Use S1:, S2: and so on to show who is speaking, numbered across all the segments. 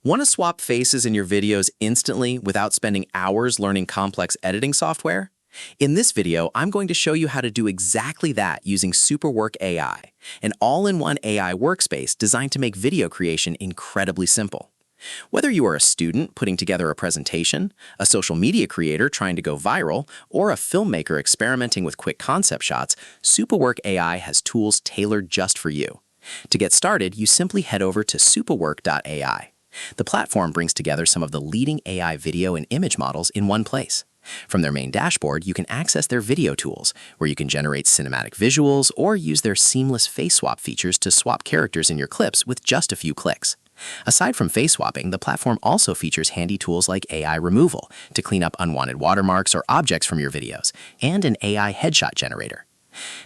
S1: Want to swap faces in your videos instantly without spending hours learning complex editing software? In this video, I'm going to show you how to do exactly that using Supawork AI, an all-in-one AI workspace designed to make video creation incredibly simple. Whether you are a student putting together a presentation, a social media creator trying to go viral, or a filmmaker experimenting with quick concept shots, Supawork AI has tools tailored just for you. To get started, you simply head over to supawork.ai. The platform brings together some of the leading AI video and image models in one place. From their main dashboard, you can access their video tools, where you can generate cinematic visuals or use their seamless face swap features to swap characters in your clips with just a few clicks. Aside from face swapping, the platform also features handy tools like AI removal to clean up unwanted watermarks or objects from your videos, and an AI headshot generator.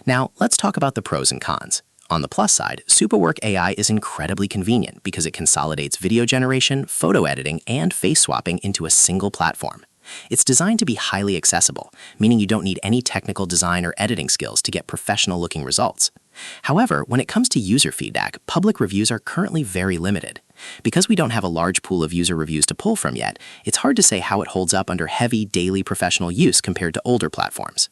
S1: Now, let's talk about the pros and cons. On the plus side, Supawork AI is incredibly convenient because it consolidates video generation, photo editing, and face swapping into a single platform. It's designed to be highly accessible, meaning you don't need any technical design or editing skills to get professional-looking results. However, when it comes to user feedback, public reviews are currently very limited. Because we don't have a large pool of user reviews to pull from yet, it's hard to say how it holds up under heavy, daily professional use compared to older platforms.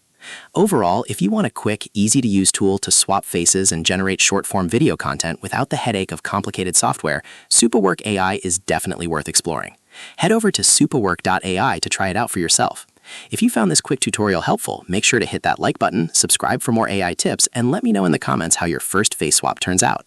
S1: Overall, if you want a quick, easy-to-use tool to swap faces and generate short-form video content without the headache of complicated software, Supawork AI is definitely worth exploring. Head over to supawork.ai to try it out for yourself. If you found this quick tutorial helpful, make sure to hit that like button, subscribe for more AI tips, and let me know in the comments how your first face swap turns out.